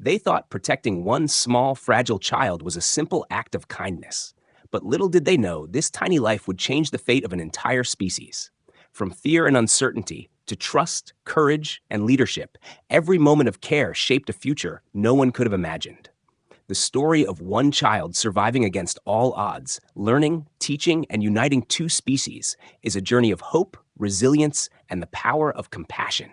They thought protecting one small, fragile child was a simple act of kindness. But little did they know this tiny life would change the fate of an entire species. From fear and uncertainty to trust, courage, and leadership, every moment of care shaped a future no one could have imagined. The story of one child surviving against all odds, learning, teaching, and uniting two species is a journey of hope, resilience, and the power of compassion.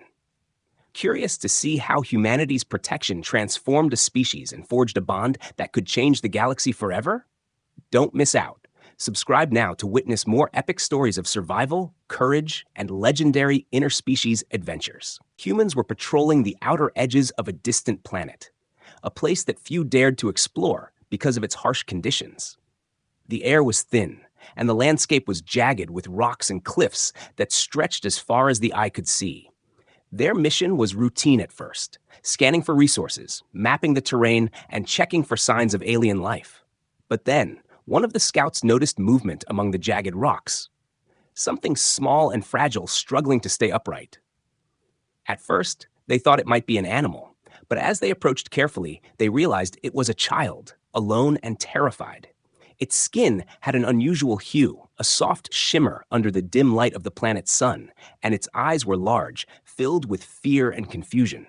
Curious to see how humanity's protection transformed a species and forged a bond that could change the galaxy forever? Don't miss out. Subscribe now to witness more epic stories of survival, courage, and legendary interspecies adventures. Humans were patrolling the outer edges of a distant planet, a place that few dared to explore because of its harsh conditions. The air was thin, and the landscape was jagged with rocks and cliffs that stretched as far as the eye could see. Their mission was routine at first, scanning for resources, mapping the terrain, and checking for signs of alien life. But then, one of the scouts noticed movement among the jagged rocks. Something small and fragile struggling to stay upright. At first, they thought it might be an animal, but as they approached carefully, they realized it was a child, alone and terrified. Its skin had an unusual hue, a soft shimmer under the dim light of the planet's sun, and its eyes were large, filled with fear and confusion.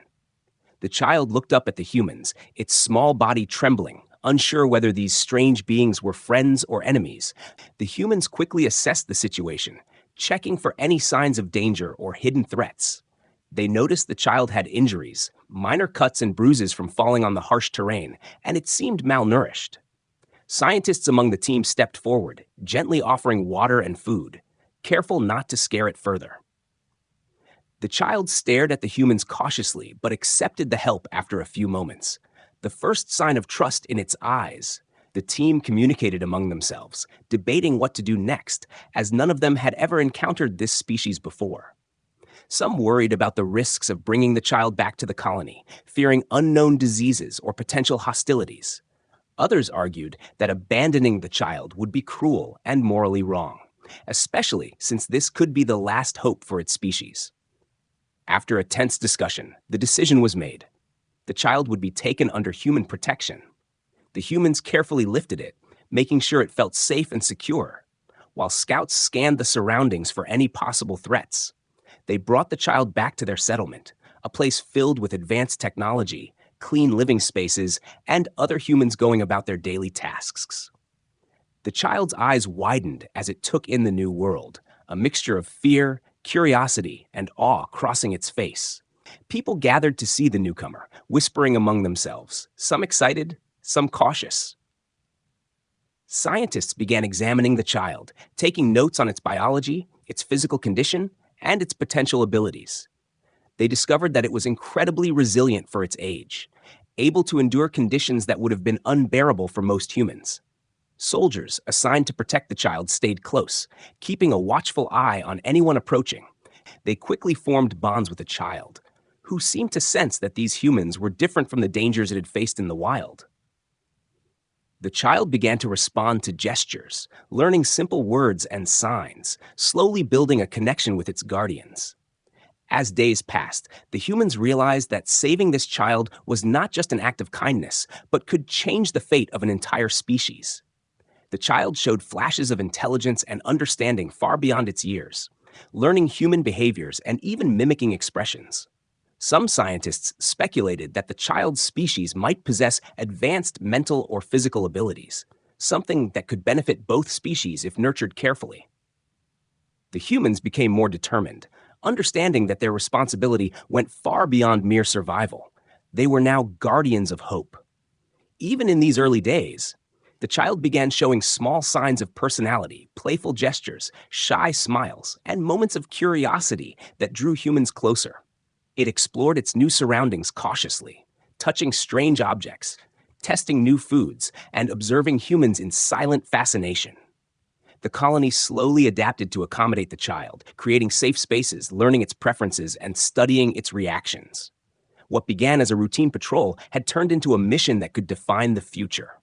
The child looked up at the humans, its small body trembling, unsure whether these strange beings were friends or enemies. The humans quickly assessed the situation, checking for any signs of danger or hidden threats. They noticed the child had injuries, minor cuts and bruises from falling on the harsh terrain, and it seemed malnourished. Scientists among the team stepped forward, gently offering water and food, careful not to scare it further. The child stared at the humans cautiously, but accepted the help after a few moments. The first sign of trust in its eyes. The team communicated among themselves, debating what to do next, as none of them had ever encountered this species before. Some worried about the risks of bringing the child back to the colony, fearing unknown diseases or potential hostilities. Others argued that abandoning the child would be cruel and morally wrong, especially since this could be the last hope for its species. After a tense discussion, the decision was made. The child would be taken under human protection. The humans carefully lifted it, making sure it felt safe and secure, while scouts scanned the surroundings for any possible threats. They brought the child back to their settlement, a place filled with advanced technology, clean living spaces, and other humans going about their daily tasks. The child's eyes widened as it took in the new world, a mixture of fear, curiosity, and awe crossing its face. People gathered to see the newcomer, whispering among themselves, some excited, some cautious. Scientists began examining the child, taking notes on its biology, its physical condition, and its potential abilities. They discovered that it was incredibly resilient for its age, able to endure conditions that would have been unbearable for most humans. Soldiers assigned to protect the child stayed close, keeping a watchful eye on anyone approaching. They quickly formed bonds with the child, who seemed to sense that these humans were different from the dangers it had faced in the wild. The child began to respond to gestures, learning simple words and signs, slowly building a connection with its guardians. As days passed, the humans realized that saving this child was not just an act of kindness, but could change the fate of an entire species. The child showed flashes of intelligence and understanding far beyond its years, learning human behaviors and even mimicking expressions. Some scientists speculated that the child's species might possess advanced mental or physical abilities, something that could benefit both species if nurtured carefully. The humans became more determined, understanding that their responsibility went far beyond mere survival. They were now guardians of hope. Even in these early days, the child began showing small signs of personality, playful gestures, shy smiles, and moments of curiosity that drew humans closer. It explored its new surroundings cautiously, touching strange objects, testing new foods, and observing humans in silent fascination. The colony slowly adapted to accommodate the child, creating safe spaces, learning its preferences, and studying its reactions. What began as a routine patrol had turned into a mission that could define the future.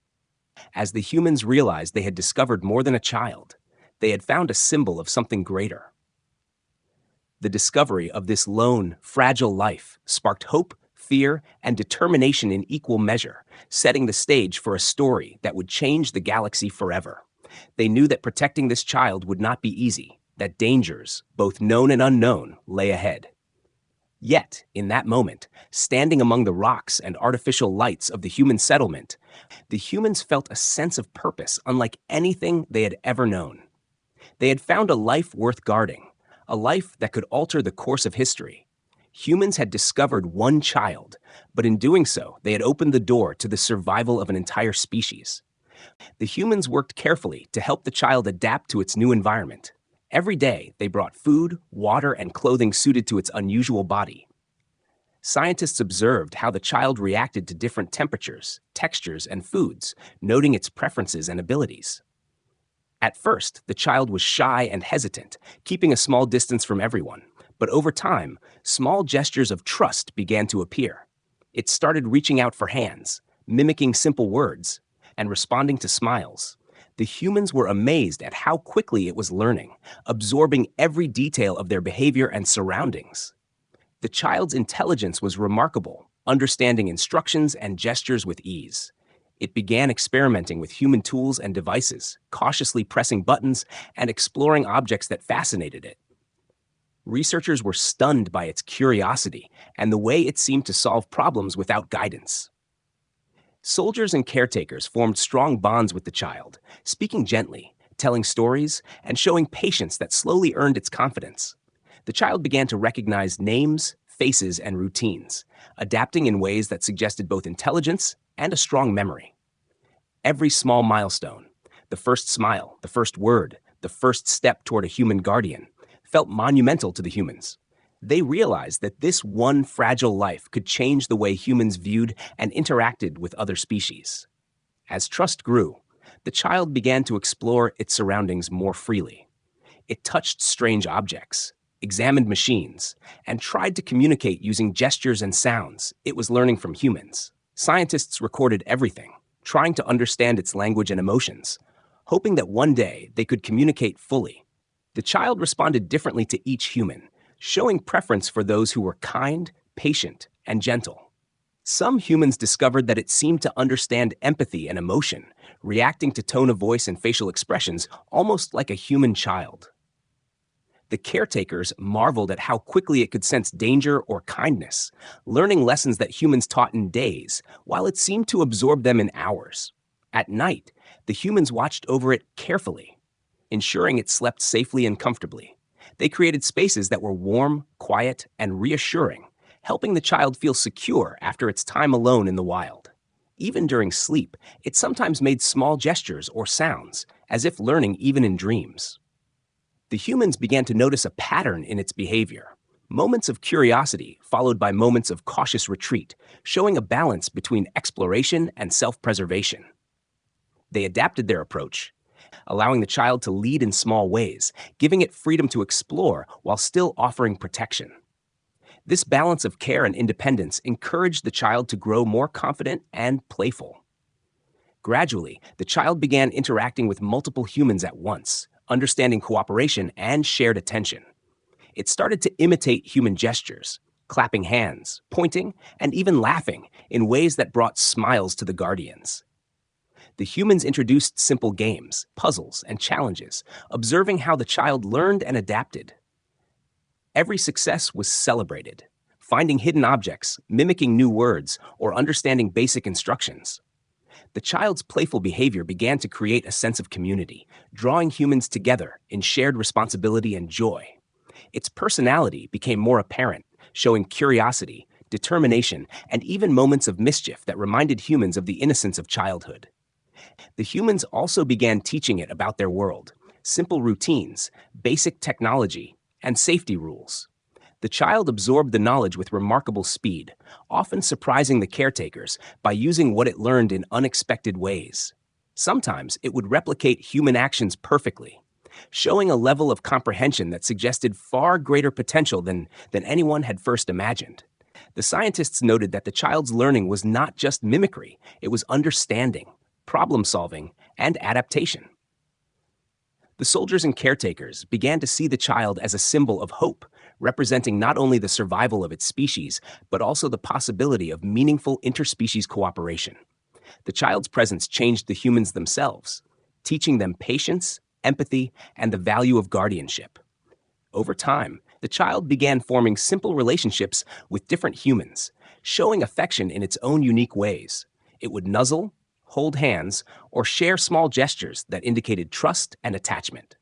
As the humans realized they had discovered more than a child, they had found a symbol of something greater. The discovery of this lone, fragile life sparked hope, fear, and determination in equal measure, setting the stage for a story that would change the galaxy forever. They knew that protecting this child would not be easy, that dangers, both known and unknown, lay ahead. Yet, in that moment, standing among the rocks and artificial lights of the human settlement, the humans felt a sense of purpose unlike anything they had ever known. They had found a life worth guarding, a life that could alter the course of history. Humans had discovered one child, but in doing so, they had opened the door to the survival of an entire species. The humans worked carefully to help the child adapt to its new environment. Every day, they brought food, water, and clothing suited to its unusual body. Scientists observed how the child reacted to different temperatures, textures, and foods, noting its preferences and abilities. At first, the child was shy and hesitant, keeping a small distance from everyone. But over time, small gestures of trust began to appear. It started reaching out for hands, mimicking simple words, and responding to smiles. The humans were amazed at how quickly it was learning, absorbing every detail of their behavior and surroundings. The child's intelligence was remarkable, understanding instructions and gestures with ease. It began experimenting with human tools and devices, cautiously pressing buttons and exploring objects that fascinated it. Researchers were stunned by its curiosity and the way it seemed to solve problems without guidance. Soldiers and caretakers formed strong bonds with the child, speaking gently, telling stories, and showing patience that slowly earned its confidence. The child began to recognize names, faces, and routines, adapting in ways that suggested both intelligence and a strong memory. Every small milestone, the first smile, the first word, the first step toward a human guardian, felt monumental to the humans. They realized that this one fragile life could change the way humans viewed and interacted with other species. As trust grew, the child began to explore its surroundings more freely. It touched strange objects, examined machines, and tried to communicate using gestures and sounds it was learning from humans. Scientists recorded everything, trying to understand its language and emotions, hoping that one day they could communicate fully. The child responded differently to each human, showing preference for those who were kind, patient, and gentle. Some humans discovered that it seemed to understand empathy and emotion, reacting to tone of voice and facial expressions almost like a human child. The caretakers marveled at how quickly it could sense danger or kindness, learning lessons that humans taught in days, while it seemed to absorb them in hours. At night, the humans watched over it carefully, ensuring it slept safely and comfortably. They created spaces that were warm, quiet, and reassuring, helping the child feel secure after its time alone in the wild. Even during sleep, it sometimes made small gestures or sounds, as if learning even in dreams. The humans began to notice a pattern in its behavior. Moments of curiosity followed by moments of cautious retreat, showing a balance between exploration and self-preservation. They adapted their approach, allowing the child to lead in small ways, giving it freedom to explore while still offering protection. This balance of care and independence encouraged the child to grow more confident and playful. Gradually, the child began interacting with multiple humans at once, understanding cooperation and shared attention. It started to imitate human gestures, clapping hands, pointing, and even laughing in ways that brought smiles to the guardians. The humans introduced simple games, puzzles, and challenges, observing how the child learned and adapted. Every success was celebrated, finding hidden objects, mimicking new words, or understanding basic instructions. The child's playful behavior began to create a sense of community, drawing humans together in shared responsibility and joy. Its personality became more apparent, showing curiosity, determination, and even moments of mischief that reminded humans of the innocence of childhood. The humans also began teaching it about their world, simple routines, basic technology, and safety rules. The child absorbed the knowledge with remarkable speed, often surprising the caretakers by using what it learned in unexpected ways. Sometimes it would replicate human actions perfectly, showing a level of comprehension that suggested far greater potential than anyone had first imagined. The scientists noted that the child's learning was not just mimicry, it was understanding, problem-solving, and adaptation. The soldiers and caretakers began to see the child as a symbol of hope, representing not only the survival of its species, but also the possibility of meaningful interspecies cooperation. The child's presence changed the humans themselves, teaching them patience, empathy, and the value of guardianship. Over time, the child began forming simple relationships with different humans, showing affection in its own unique ways. It would nuzzle, hold hands, or share small gestures that indicated trust and attachment.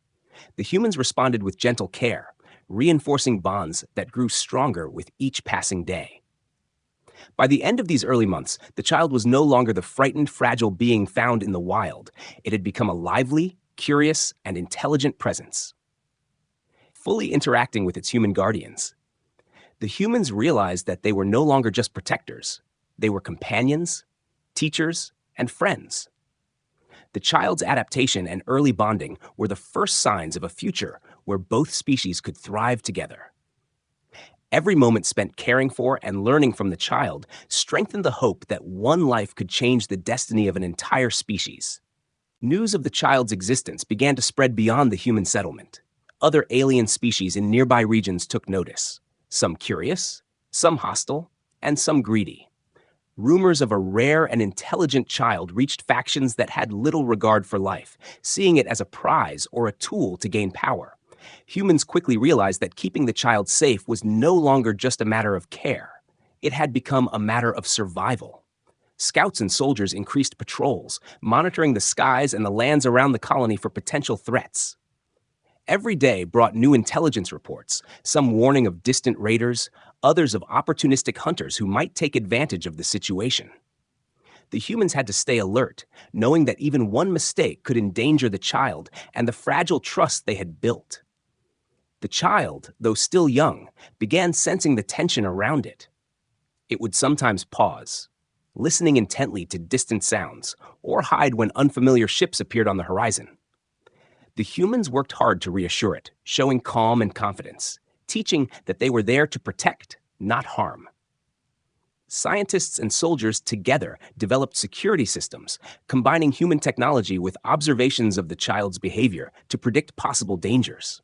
The humans responded with gentle care, reinforcing bonds that grew stronger with each passing day. By the end of these early months, the child was no longer the frightened, fragile being found in the wild. It had become a lively, curious, and intelligent presence. Fully interacting with its human guardians, the humans realized that they were no longer just protectors. They were companions, teachers, and friends. The child's adaptation and early bonding were the first signs of a future where both species could thrive together. Every moment spent caring for and learning from the child strengthened the hope that one life could change the destiny of an entire species. News of the child's existence began to spread beyond the human settlement. Other alien species in nearby regions took notice, some curious, some hostile, and some greedy. Rumors of a rare and intelligent child reached factions that had little regard for life, seeing it as a prize or a tool to gain power. Humans quickly realized that keeping the child safe was no longer just a matter of care. It had become a matter of survival. Scouts and soldiers increased patrols, monitoring the skies and the lands around the colony for potential threats. Every day brought new intelligence reports, some warning of distant raiders, others of opportunistic hunters who might take advantage of the situation. The humans had to stay alert, knowing that even one mistake could endanger the child and the fragile trust they had built. The child, though still young, began sensing the tension around it. It would sometimes pause, listening intently to distant sounds, or hide when unfamiliar ships appeared on the horizon. The humans worked hard to reassure it, showing calm and confidence, teaching that they were there to protect, not harm. Scientists and soldiers together developed security systems, combining human technology with observations of the child's behavior to predict possible dangers.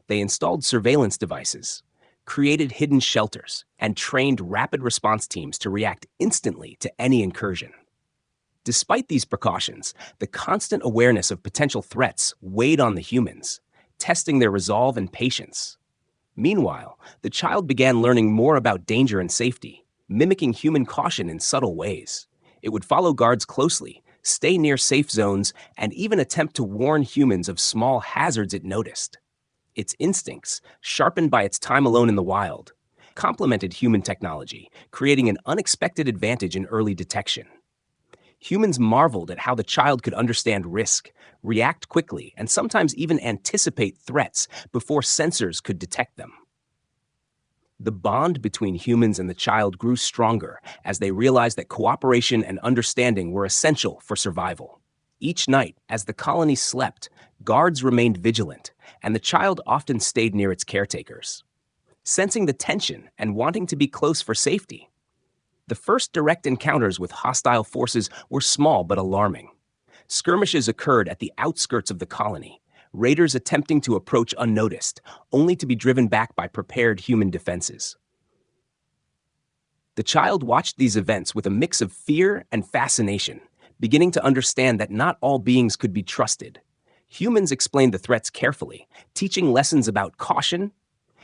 They installed surveillance devices, created hidden shelters, and trained rapid response teams to react instantly to any incursion. Despite these precautions, the constant awareness of potential threats weighed on the humans, testing their resolve and patience. Meanwhile, the child began learning more about danger and safety, mimicking human caution in subtle ways. It would follow guards closely, stay near safe zones, and even attempt to warn humans of small hazards it noticed. Its instincts, sharpened by its time alone in the wild, complemented human technology, creating an unexpected advantage in early detection. Humans marveled at how the child could understand risk, react quickly, and sometimes even anticipate threats before sensors could detect them. The bond between humans and the child grew stronger as they realized that cooperation and understanding were essential for survival. Each night, as the colony slept, guards remained vigilant, and the child often stayed near its caretakers, sensing the tension and wanting to be close for safety. The first direct encounters with hostile forces were small but alarming. Skirmishes occurred at the outskirts of the colony, raiders attempting to approach unnoticed, only to be driven back by prepared human defenses. The child watched these events with a mix of fear and fascination, beginning to understand that not all beings could be trusted. Humans explained the threats carefully, teaching lessons about caution,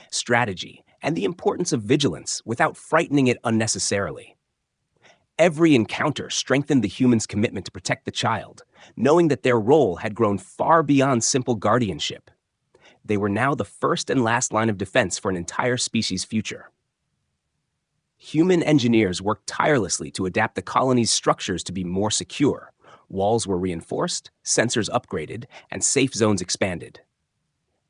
strategy, and the importance of vigilance without frightening it unnecessarily. Every encounter strengthened the humans' commitment to protect the child, knowing that their role had grown far beyond simple guardianship. They were now the first and last line of defense for an entire species' future. Human engineers worked tirelessly to adapt the colony's structures to be more secure. Walls were reinforced, sensors upgraded, and safe zones expanded.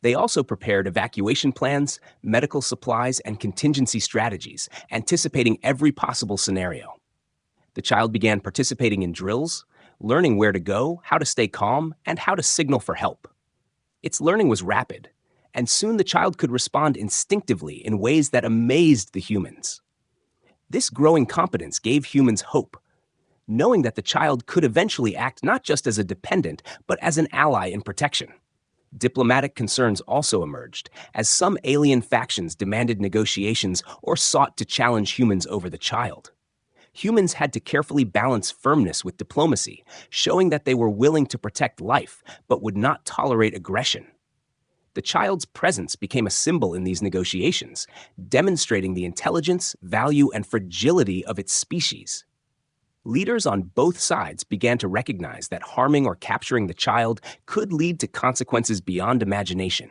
They also prepared evacuation plans, medical supplies, and contingency strategies, anticipating every possible scenario. The child began participating in drills, learning where to go, how to stay calm, and how to signal for help. Its learning was rapid, and soon the child could respond instinctively in ways that amazed the humans. This growing competence gave humans hope, knowing that the child could eventually act not just as a dependent, but as an ally in protection. Diplomatic concerns also emerged, as some alien factions demanded negotiations or sought to challenge humans over the child. Humans had to carefully balance firmness with diplomacy, showing that they were willing to protect life but would not tolerate aggression. The child's presence became a symbol in these negotiations, demonstrating the intelligence, value, and fragility of its species. Leaders on both sides began to recognize that harming or capturing the child could lead to consequences beyond imagination.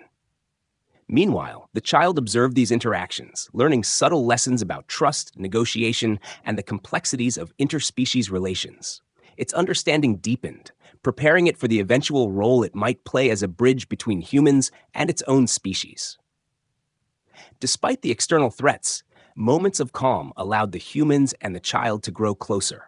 Meanwhile, the child observed these interactions, learning subtle lessons about trust, negotiation, and the complexities of interspecies relations. Its understanding deepened, preparing it for the eventual role it might play as a bridge between humans and its own species. Despite the external threats, moments of calm allowed the humans and the child to grow closer.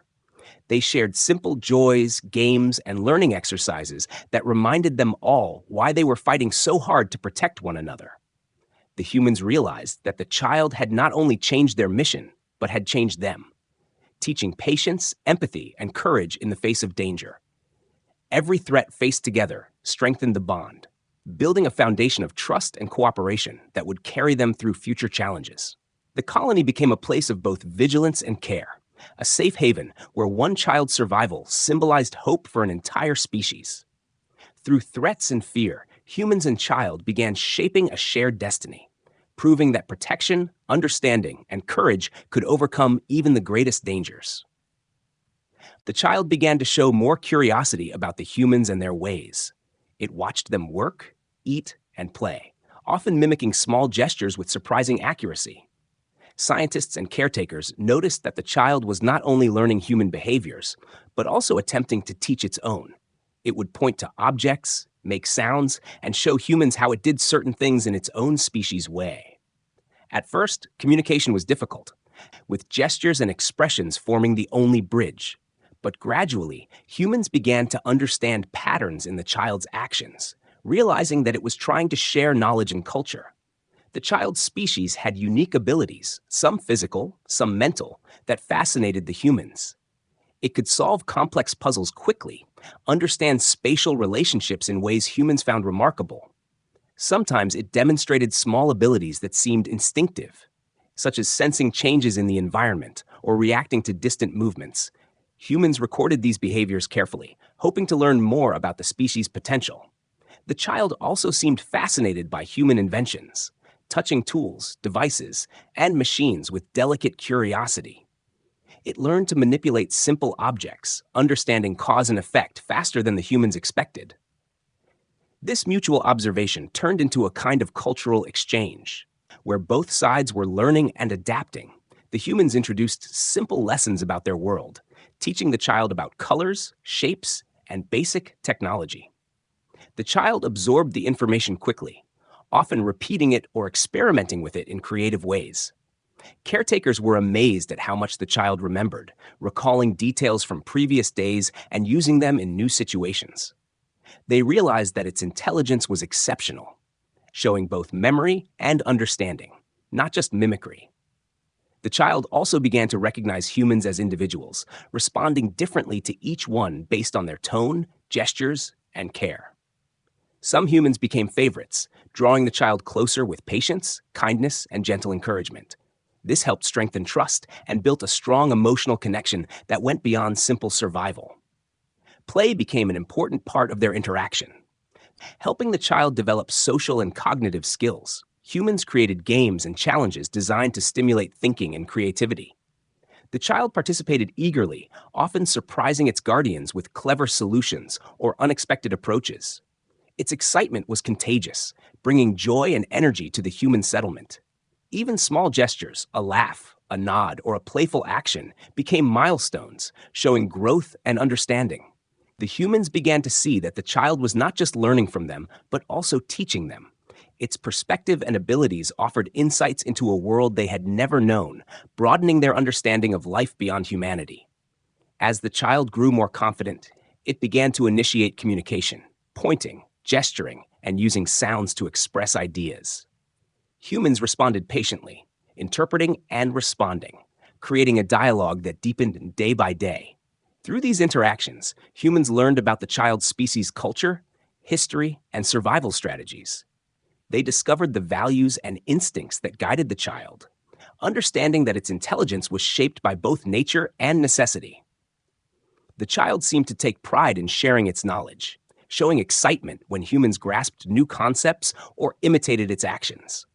They shared simple joys, games, and learning exercises that reminded them all why they were fighting so hard to protect one another. The humans realized that the child had not only changed their mission, but had changed them, teaching patience, empathy, and courage in the face of danger. Every threat faced together strengthened the bond, building a foundation of trust and cooperation that would carry them through future challenges. The colony became a place of both vigilance and care, a safe haven where one child's survival symbolized hope for an entire species. Through threats and fear, humans and child began shaping a shared destiny, proving that protection, understanding, and courage could overcome even the greatest dangers. The child began to show more curiosity about the humans and their ways. It watched them work, eat, and play, often mimicking small gestures with surprising accuracy. Scientists and caretakers noticed that the child was not only learning human behaviors, but also attempting to teach its own. It would point to objects, make sounds, and show humans how it did certain things in its own species' way. At first, communication was difficult, with gestures and expressions forming the only bridge. But gradually, humans began to understand patterns in the child's actions, realizing that it was trying to share knowledge and culture. The child's species had unique abilities, some physical, some mental, that fascinated the humans. It could solve complex puzzles quickly, understand spatial relationships in ways humans found remarkable. Sometimes it demonstrated small abilities that seemed instinctive, such as sensing changes in the environment or reacting to distant movements. Humans recorded these behaviors carefully, hoping to learn more about the species' potential. The child also seemed fascinated by human inventions, touching tools, devices, and machines with delicate curiosity. It learned to manipulate simple objects, understanding cause and effect faster than the humans expected. This mutual observation turned into a kind of cultural exchange, where both sides were learning and adapting. The humans introduced simple lessons about their world, teaching the child about colors, shapes, and basic technology. The child absorbed the information quickly, often repeating it or experimenting with it in creative ways. Caretakers were amazed at how much the child remembered, recalling details from previous days and using them in new situations. They realized that its intelligence was exceptional, showing both memory and understanding, not just mimicry. The child also began to recognize humans as individuals, responding differently to each one based on their tone, gestures, and care. Some humans became favorites, drawing the child closer with patience, kindness, and gentle encouragement. This helped strengthen trust and built a strong emotional connection that went beyond simple survival. Play became an important part of their interaction. Helping the child develop social and cognitive skills, humans created games and challenges designed to stimulate thinking and creativity. The child participated eagerly, often surprising its guardians with clever solutions or unexpected approaches. Its excitement was contagious, bringing joy and energy to the human settlement. Even small gestures, a laugh, a nod, or a playful action became milestones, showing growth and understanding. The humans began to see that the child was not just learning from them, but also teaching them. Its perspective and abilities offered insights into a world they had never known, broadening their understanding of life beyond humanity. As the child grew more confident, it began to initiate communication, pointing, gesturing, and using sounds to express ideas. Humans responded patiently, interpreting and responding, creating a dialogue that deepened day by day. Through these interactions, humans learned about the child's species' culture, history, and survival strategies. They discovered the values and instincts that guided the child, understanding that its intelligence was shaped by both nature and necessity. The child seemed to take pride in sharing its knowledge, showing excitement when humans grasped new concepts or imitated its actions.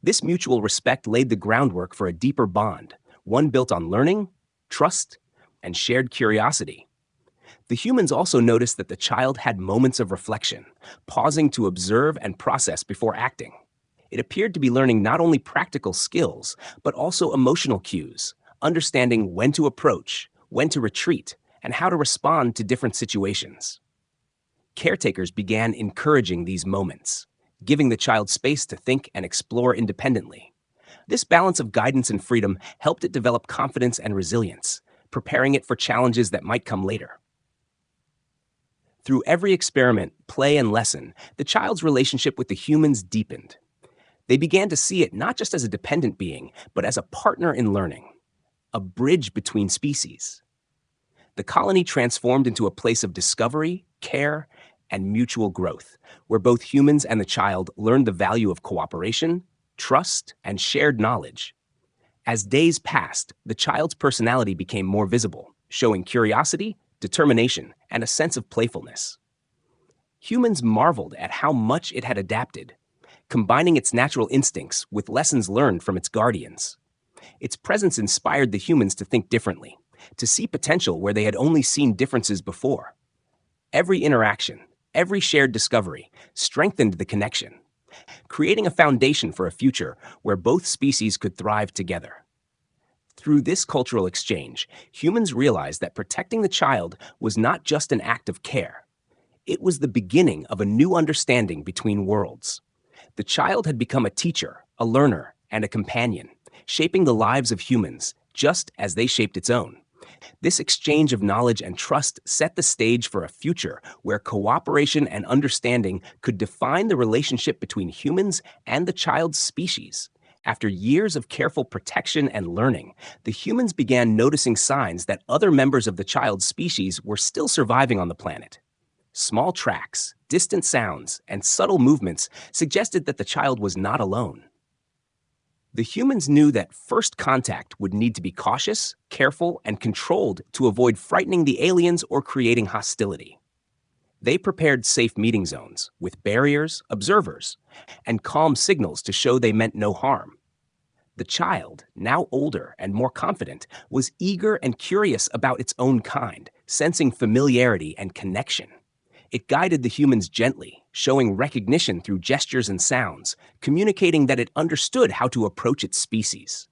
This mutual respect laid the groundwork for a deeper bond, one built on learning, trust, and shared curiosity. The humans also noticed that the child had moments of reflection, pausing to observe and process before acting. It appeared to be learning not only practical skills, but also emotional cues, understanding when to approach, when to retreat, and how to respond to different situations. Caretakers began encouraging these moments, giving the child space to think and explore independently. This balance of guidance and freedom helped it develop confidence and resilience, preparing it for challenges that might come later. Through every experiment, play, and lesson, the child's relationship with the humans deepened. They began to see it not just as a dependent being, but as a partner in learning, a bridge between species. The colony transformed into a place of discovery, care, and mutual growth, where both humans and the child learned the value of cooperation, trust, and shared knowledge. As days passed, the child's personality became more visible, showing curiosity, determination, and a sense of playfulness. Humans marveled at how much it had adapted, combining its natural instincts with lessons learned from its guardians. Its presence inspired the humans to think differently, to see potential where they had only seen differences before. Every interaction, every shared discovery, strengthened the connection, creating a foundation for a future where both species could thrive together. Through this cultural exchange, humans realized that protecting the child was not just an act of care. It was the beginning of a new understanding between worlds. The child had become a teacher, a learner, and a companion, shaping the lives of humans just as they shaped its own. This exchange of knowledge and trust set the stage for a future where cooperation and understanding could define the relationship between humans and the child's species. After years of careful protection and learning, the humans began noticing signs that other members of the child's species were still surviving on the planet. Small tracks, distant sounds, and subtle movements suggested that the child was not alone. The humans knew that first contact would need to be cautious, careful, and controlled to avoid frightening the aliens or creating hostility. They prepared safe meeting zones with barriers, observers, and calm signals to show they meant no harm. The child, now older and more confident, was eager and curious about its own kind, sensing familiarity and connection. It guided the humans gently, showing recognition through gestures and sounds, communicating that it understood how to approach its species.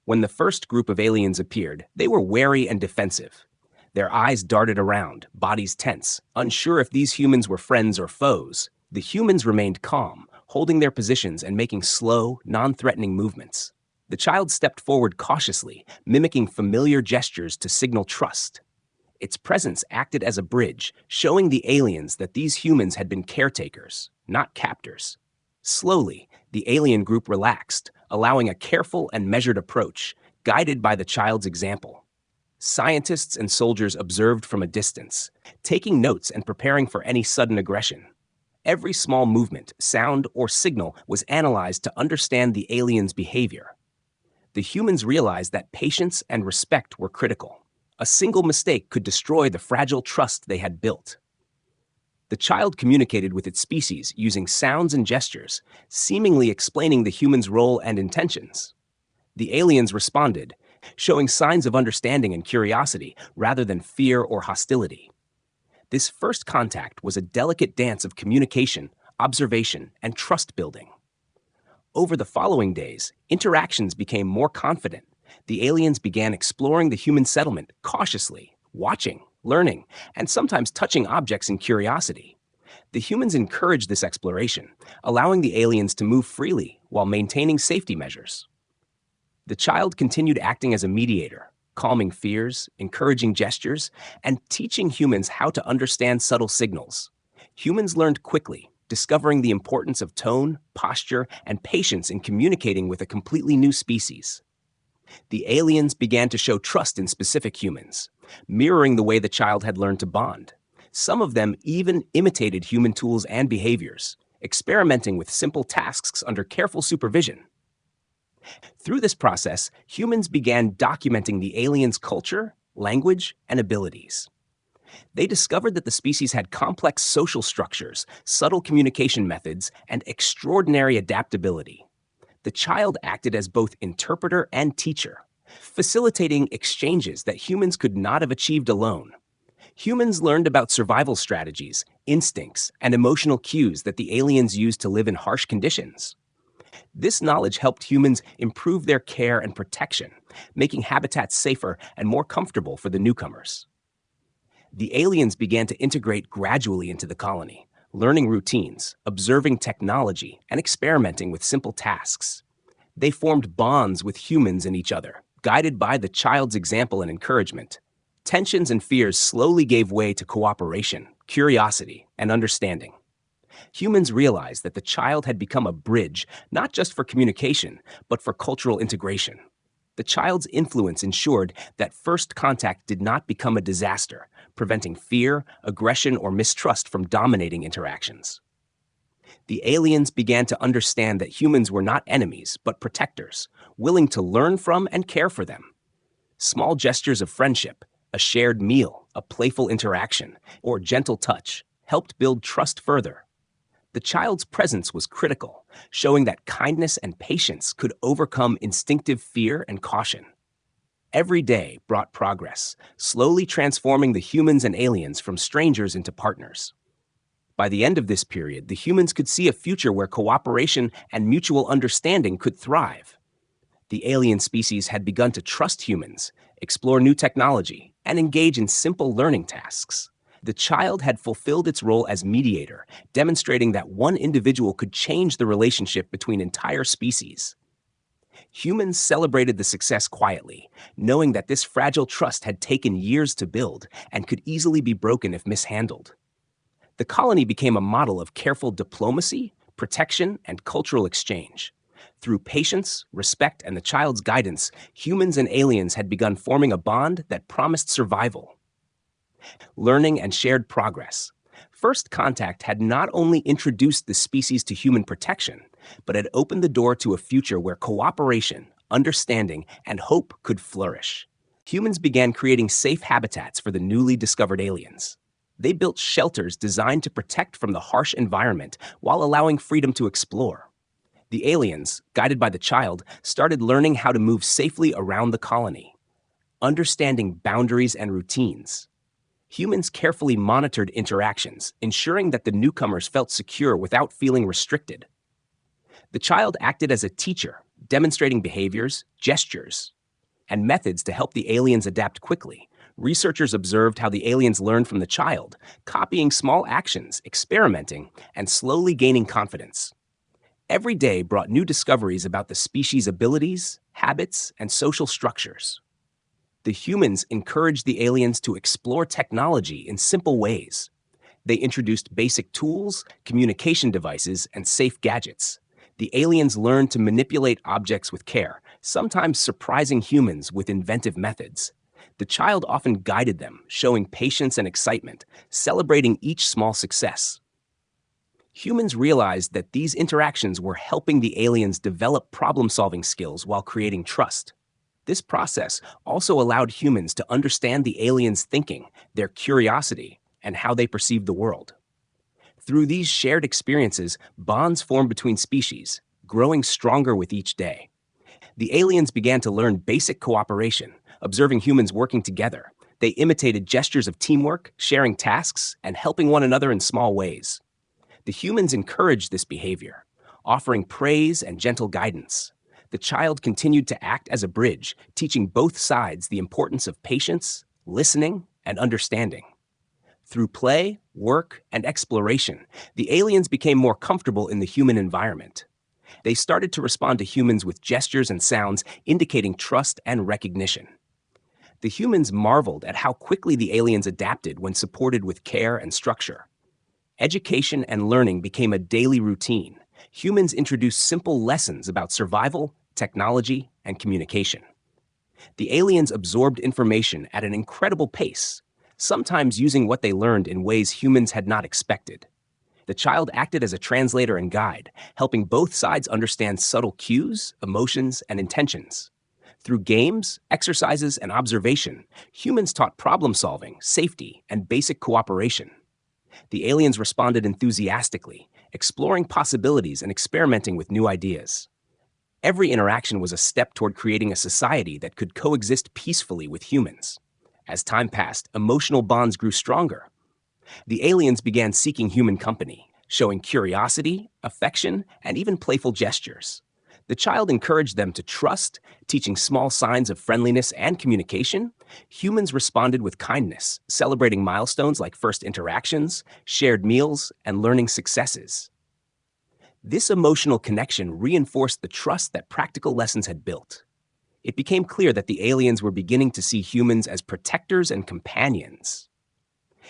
When the first group of aliens appeared, they were wary and defensive. Their eyes darted around, bodies tense, unsure if these humans were friends or foes. The humans remained calm, holding their positions and making slow, non-threatening movements. The child stepped forward cautiously, mimicking familiar gestures to signal trust. Its presence acted as a bridge, showing the aliens that these humans had been caretakers, not captors. Slowly, the alien group relaxed, allowing a careful and measured approach, guided by the child's example. Scientists and soldiers observed from a distance, taking notes and preparing for any sudden aggression. Every small movement, sound, or signal was analyzed to understand the aliens' behavior. The humans realized that patience and respect were critical. A single mistake could destroy the fragile trust they had built. The child communicated with its species using sounds and gestures, seemingly explaining the human's role and intentions. The aliens responded, showing signs of understanding and curiosity rather than fear or hostility. This first contact was a delicate dance of communication, observation, and trust building. Over the following days, interactions became more confident. The aliens began exploring the human settlement cautiously, watching, learning, and sometimes touching objects in curiosity. The humans encouraged this exploration, allowing the aliens to move freely while maintaining safety measures. The child continued acting as a mediator, calming fears, encouraging gestures, and teaching humans how to understand subtle signals. Humans learned quickly, discovering the importance of tone, posture, and patience in communicating with a completely new species. The aliens began to show trust in specific humans, mirroring the way the child had learned to bond. Some of them even imitated human tools and behaviors, experimenting with simple tasks under careful supervision. Through this process, humans began documenting the aliens' culture, language, and abilities. They discovered that the species had complex social structures, subtle communication methods, and extraordinary adaptability. The child acted as both interpreter and teacher, facilitating exchanges that humans could not have achieved alone. Humans learned about survival strategies, instincts, and emotional cues that the aliens used to live in harsh conditions. This knowledge helped humans improve their care and protection, making habitats safer and more comfortable for the newcomers. The aliens began to integrate gradually into the colony, learning routines, observing technology, and experimenting with simple tasks. They formed bonds with humans and each other, guided by the child's example and encouragement. Tensions and fears slowly gave way to cooperation, curiosity, and understanding. Humans realized that the child had become a bridge, not just for communication, but for cultural integration. The child's influence ensured that first contact did not become a disaster, preventing fear, aggression, or mistrust from dominating interactions. The aliens began to understand that humans were not enemies, but protectors, willing to learn from and care for them. Small gestures of friendship, a shared meal, a playful interaction, or gentle touch helped build trust further. The child's presence was critical, showing that kindness and patience could overcome instinctive fear and caution. Every day brought progress, slowly transforming the humans and aliens from strangers into partners. By the end of this period, the humans could see a future where cooperation and mutual understanding could thrive. The alien species had begun to trust humans, explore new technology, and engage in simple learning tasks. The child had fulfilled its role as mediator, demonstrating that one individual could change the relationship between entire species. Humans celebrated the success quietly, knowing that this fragile trust had taken years to build and could easily be broken if mishandled. The colony became a model of careful diplomacy, protection, and cultural exchange. Through patience, respect, and the child's guidance, humans and aliens had begun forming a bond that promised survival. Learning and shared progress. First contact had not only introduced the species to human protection, but had opened the door to a future where cooperation, understanding, and hope could flourish. Humans began creating safe habitats for the newly discovered aliens. They built shelters designed to protect from the harsh environment while allowing freedom to explore. The aliens, guided by the child, started learning how to move safely around the colony, understanding boundaries and routines. Humans carefully monitored interactions, ensuring that the newcomers felt secure without feeling restricted. The child acted as a teacher, demonstrating behaviors, gestures, and methods to help the aliens adapt quickly. Researchers observed how the aliens learned from the child, copying small actions, experimenting, and slowly gaining confidence. Every day brought new discoveries about the species' abilities, habits, and social structures. The humans encouraged the aliens to explore technology in simple ways. They introduced basic tools, communication devices, and safe gadgets. The aliens learned to manipulate objects with care, sometimes surprising humans with inventive methods. The child often guided them, showing patience and excitement, celebrating each small success. Humans realized that these interactions were helping the aliens develop problem-solving skills while creating trust. This process also allowed humans to understand the aliens' thinking, their curiosity, and how they perceived the world. Through these shared experiences, bonds formed between species, growing stronger with each day. The aliens began to learn basic cooperation, observing humans working together. They imitated gestures of teamwork, sharing tasks, and helping one another in small ways. The humans encouraged this behavior, offering praise and gentle guidance. The child continued to act as a bridge, teaching both sides the importance of patience, listening, and understanding. Through play, work, and exploration, the aliens became more comfortable in the human environment. They started to respond to humans with gestures and sounds indicating trust and recognition. The humans marveled at how quickly the aliens adapted when supported with care and structure. Education and learning became a daily routine. Humans introduced simple lessons about survival, technology, and communication. The aliens absorbed information at an incredible pace. sometimes using what they learned in ways humans had not expected. The child acted as a translator and guide, helping both sides understand subtle cues, emotions, and intentions. Through games, exercises, and observation, humans taught problem solving, safety, and basic cooperation. The aliens responded enthusiastically, exploring possibilities and experimenting with new ideas. Every interaction was a step toward creating a society that could coexist peacefully with humans. As time passed, emotional bonds grew stronger. The aliens began seeking human company, showing curiosity, affection, and even playful gestures. The child encouraged them to trust, teaching small signs of friendliness and communication. Humans responded with kindness, celebrating milestones like first interactions, shared meals, and learning successes. This emotional connection reinforced the trust that practical lessons had built. It became clear that the aliens were beginning to see humans as protectors and companions.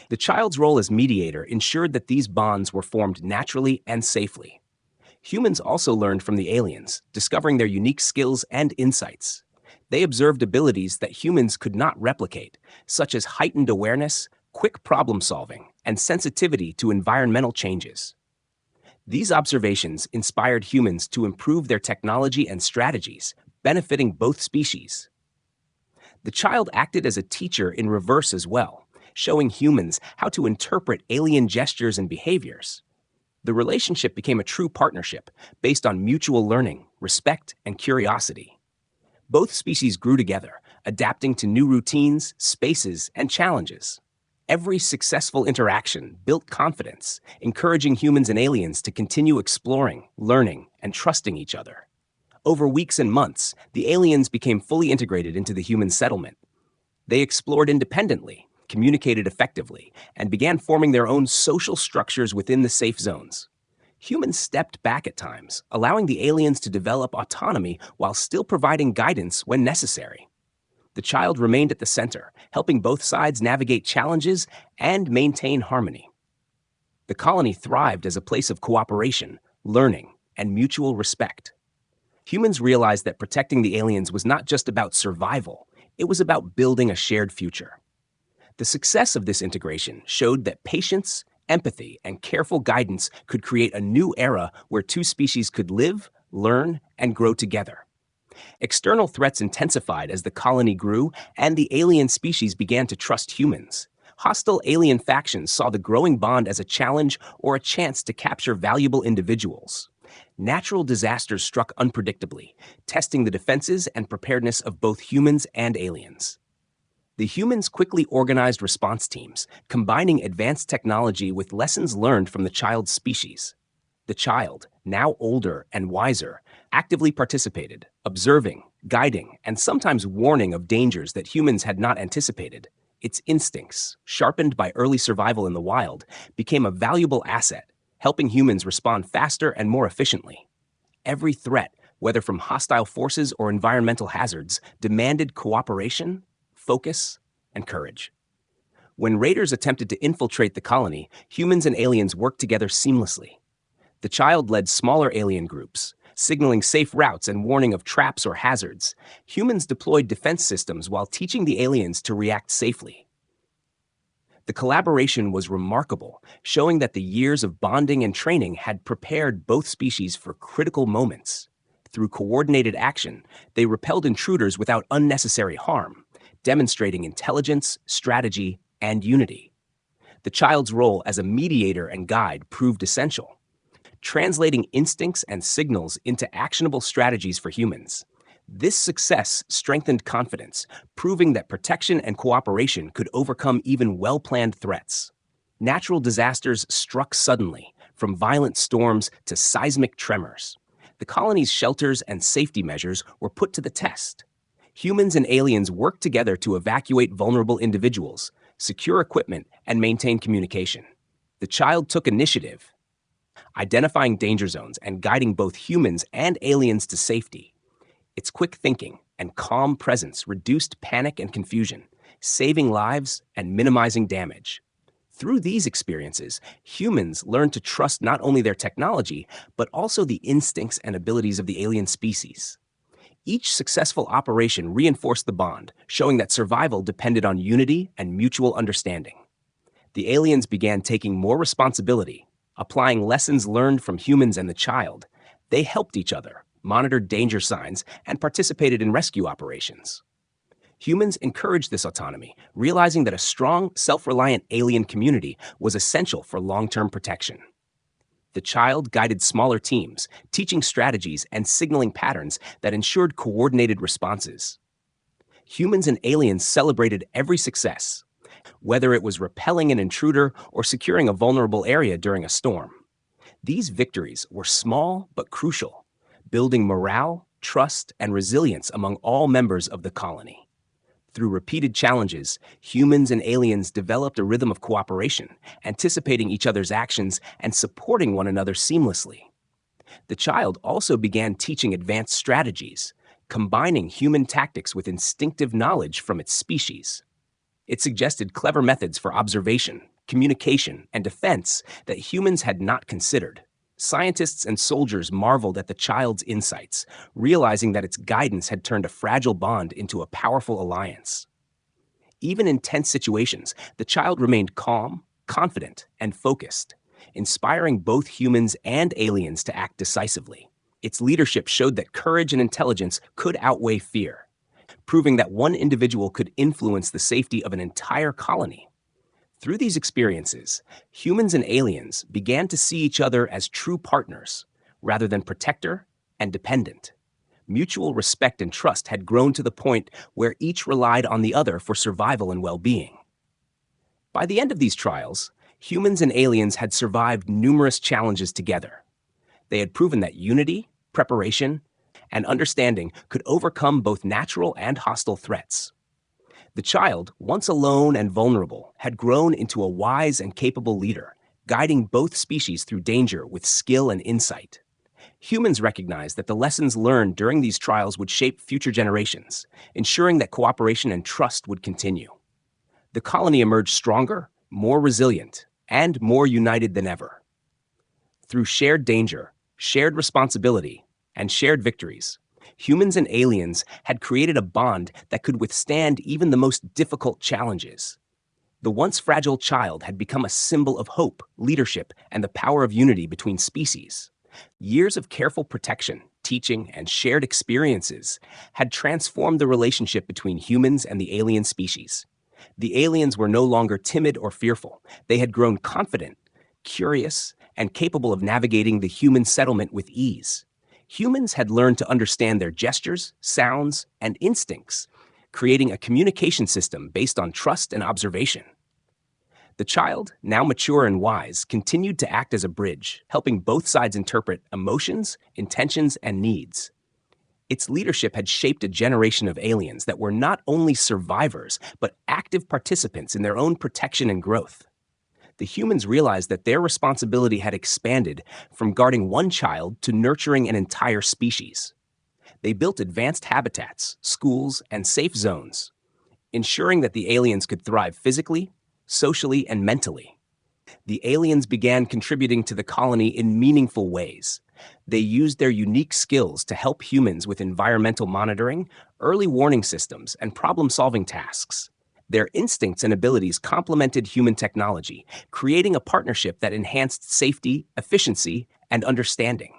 The child's role as mediator ensured that these bonds were formed naturally and safely. Humans also learned from the aliens, discovering their unique skills and insights. They observed abilities that humans could not replicate, such as heightened awareness, quick problem solving, and sensitivity to environmental changes. These observations inspired humans to improve their technology and strategies, benefiting both species. The child acted as a teacher in reverse as well, showing humans how to interpret alien gestures and behaviors. The relationship became a true partnership based on mutual learning, respect, and curiosity. Both species grew together, adapting to new routines, spaces, and challenges. Every successful interaction built confidence, encouraging humans and aliens to continue exploring, learning, and trusting each other. Over weeks and months, the aliens became fully integrated into the human settlement. They explored independently, communicated effectively, and began forming their own social structures within the safe zones. Humans stepped back at times, allowing the aliens to develop autonomy while still providing guidance when necessary. The child remained at the center, helping both sides navigate challenges and maintain harmony. The colony thrived as a place of cooperation, learning, and mutual respect. Humans realized that protecting the aliens was not just about survival, it was about building a shared future. The success of this integration showed that patience, empathy, and careful guidance could create a new era where two species could live, learn, and grow together. External threats intensified as the colony grew and the alien species began to trust humans. Hostile alien factions saw the growing bond as a challenge or a chance to capture valuable individuals. Natural disasters struck unpredictably, testing the defenses and preparedness of both humans and aliens. The humans quickly organized response teams, combining advanced technology with lessons learned from the child's species. The child, now older and wiser, actively participated, observing, guiding, and sometimes warning of dangers that humans had not anticipated. Its instincts, sharpened by early survival in the wild, became a valuable asset, helping humans respond faster and more efficiently. Every threat, whether from hostile forces or environmental hazards, demanded cooperation, focus, and courage. When raiders attempted to infiltrate the colony, humans and aliens worked together seamlessly. The child led smaller alien groups, signaling safe routes and warning of traps or hazards. Humans deployed defense systems while teaching the aliens to react safely. The collaboration was remarkable, showing that the years of bonding and training had prepared both species for critical moments. Through coordinated action, they repelled intruders without unnecessary harm, demonstrating intelligence, strategy, and unity. The child's role as a mediator and guide proved essential, translating instincts and signals into actionable strategies for humans. This success strengthened confidence, proving that protection and cooperation could overcome even well-planned threats. Natural disasters struck suddenly, from violent storms to seismic tremors. The colony's shelters and safety measures were put to the test. Humans and aliens worked together to evacuate vulnerable individuals, secure equipment, and maintain communication. The child took initiative, identifying danger zones and guiding both humans and aliens to safety. Its quick thinking and calm presence reduced panic and confusion, saving lives and minimizing damage. Through these experiences, humans learned to trust not only their technology, but also the instincts and abilities of the alien species. Each successful operation reinforced the bond, showing that survival depended on unity and mutual understanding. The aliens began taking more responsibility, applying lessons learned from humans and the child. They helped each other, monitored danger signs, and participated in rescue operations. Humans encouraged this autonomy, realizing that a strong, self-reliant alien community was essential for long-term protection. The child guided smaller teams, teaching strategies and signaling patterns that ensured coordinated responses. Humans and aliens celebrated every success, whether it was repelling an intruder or securing a vulnerable area during a storm. These victories were small but crucial, building morale, trust, and resilience among all members of the colony. Through repeated challenges, humans and aliens developed a rhythm of cooperation, anticipating each other's actions and supporting one another seamlessly. The child also began teaching advanced strategies, combining human tactics with instinctive knowledge from its species. It suggested clever methods for observation, communication, and defense that humans had not considered. Scientists and soldiers marveled at the child's insights, realizing that its guidance had turned a fragile bond into a powerful alliance. Even in tense situations, the child remained calm, confident, and focused, inspiring both humans and aliens to act decisively. Its leadership showed that courage and intelligence could outweigh fear, proving that one individual could influence the safety of an entire colony. Through these experiences, humans and aliens began to see each other as true partners, rather than protector and dependent. Mutual respect and trust had grown to the point where each relied on the other for survival and well-being. By the end of these trials, humans and aliens had survived numerous challenges together. They had proven that unity, preparation, and understanding could overcome both natural and hostile threats. The child, once alone and vulnerable, had grown into a wise and capable leader, guiding both species through danger with skill and insight. Humans recognized that the lessons learned during these trials would shape future generations, ensuring that cooperation and trust would continue. The colony emerged stronger, more resilient, and more united than ever. Through shared danger, shared responsibility, and shared victories, humans and aliens had created a bond that could withstand even the most difficult challenges. The once fragile child had become a symbol of hope, leadership, and the power of unity between species. Years of careful protection, teaching, and shared experiences had transformed the relationship between humans and the alien species. The aliens were no longer timid or fearful. They had grown confident, curious, and capable of navigating the human settlement with ease. Humans had learned to understand their gestures, sounds, and instincts, creating a communication system based on trust and observation. The child, now mature and wise, continued to act as a bridge, helping both sides interpret emotions, intentions, and needs. Its leadership had shaped a generation of aliens that were not only survivors, but active participants in their own protection and growth. The humans realized that their responsibility had expanded from guarding one child to nurturing an entire species. They built advanced habitats, schools, and safe zones, ensuring that the aliens could thrive physically, socially, and mentally. The aliens began contributing to the colony in meaningful ways. They used their unique skills to help humans with environmental monitoring, early warning systems, and problem-solving tasks. Their instincts and abilities complemented human technology, creating a partnership that enhanced safety, efficiency, and understanding.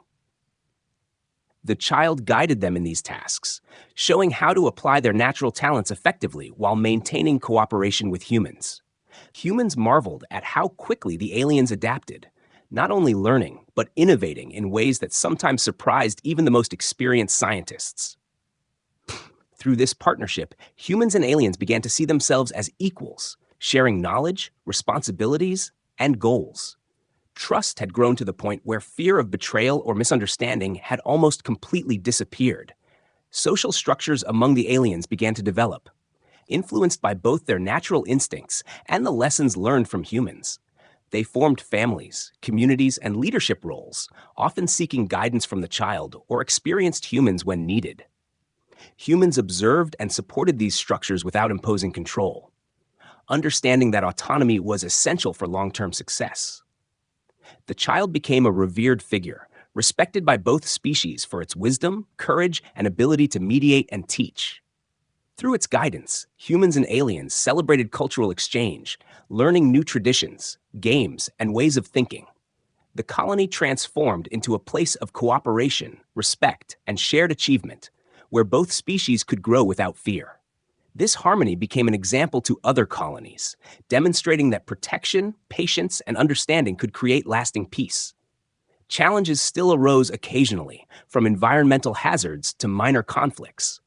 The child guided them in these tasks, showing how to apply their natural talents effectively while maintaining cooperation with humans. Humans marveled at how quickly the aliens adapted, not only learning, but innovating in ways that sometimes surprised even the most experienced scientists. Through this partnership, humans and aliens began to see themselves as equals, sharing knowledge, responsibilities, and goals. Trust had grown to the point where fear of betrayal or misunderstanding had almost completely disappeared. Social structures among the aliens began to develop, influenced by both their natural instincts and the lessons learned from humans. They formed families, communities, and leadership roles, often seeking guidance from the child or experienced humans when needed. Humans observed and supported these structures without imposing control, understanding that autonomy was essential for long-term success. The child became a revered figure, respected by both species for its wisdom, courage, and ability to mediate and teach. Through its guidance, humans and aliens celebrated cultural exchange, learning new traditions, games, and ways of thinking. The colony transformed into a place of cooperation, respect, and shared achievement, where both species could grow without fear. This harmony became an example to other colonies, demonstrating that protection, patience, and understanding could create lasting peace. Challenges still arose occasionally, from environmental hazards to minor conflicts.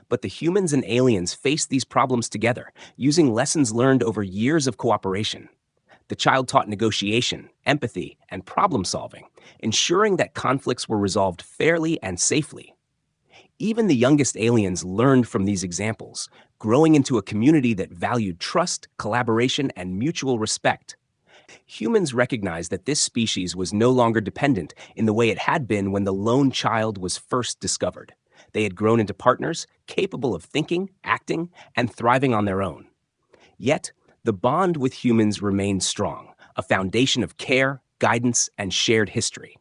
But the humans and aliens faced these problems together, using lessons learned over years of cooperation. The child taught negotiation, empathy, and problem solving, ensuring that conflicts were resolved fairly and safely. Even the youngest aliens learned from these examples, growing into a community that valued trust, collaboration, and mutual respect. Humans recognized that this species was no longer dependent in the way it had been when the lone child was first discovered. They had grown into partners capable of thinking, acting, and thriving on their own. Yet, the bond with humans remained strong, a foundation of care, guidance, and shared history.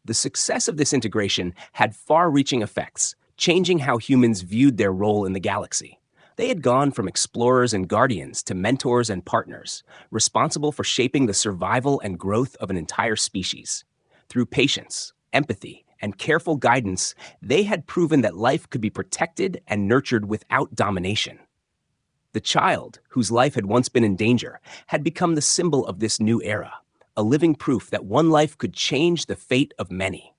The success of this integration had far-reaching effects, changing how humans viewed their role in the galaxy. They had gone from explorers and guardians to mentors and partners, responsible for shaping the survival and growth of an entire species. Through patience, empathy, and careful guidance, they had proven that life could be protected and nurtured without domination. The child, whose life had once been in danger, had become the symbol of this new era, a living proof that one life could change the fate of many.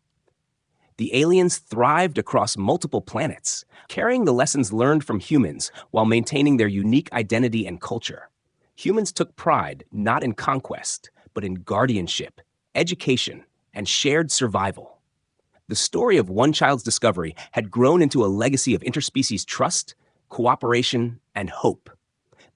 The aliens thrived across multiple planets, carrying the lessons learned from humans while maintaining their unique identity and culture. Humans took pride not in conquest, but in guardianship, education, and shared survival. The story of one child's discovery had grown into a legacy of interspecies trust, cooperation, and hope.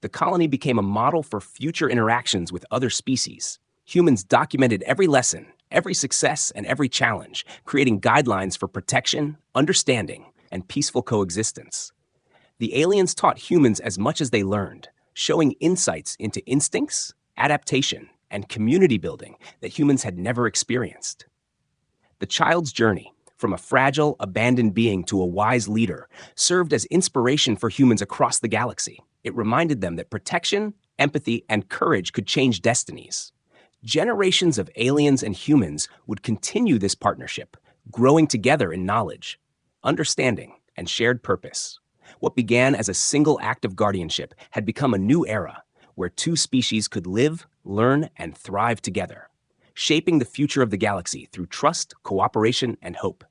The colony became a model for future interactions with other species. Humans documented every lesson, every success, and every challenge, creating guidelines for protection, understanding, and peaceful coexistence. The aliens taught humans as much as they learned, showing insights into instincts, adaptation, and community building that humans had never experienced. The child's journey, from a fragile, abandoned being to a wise leader, served as inspiration for humans across the galaxy. It reminded them that protection, empathy, and courage could change destinies. Generations of aliens and humans would continue this partnership, growing together in knowledge, understanding, and shared purpose. What began as a single act of guardianship had become a new era, where two species could live, learn, and thrive together, shaping the future of the galaxy through trust, cooperation, and hope.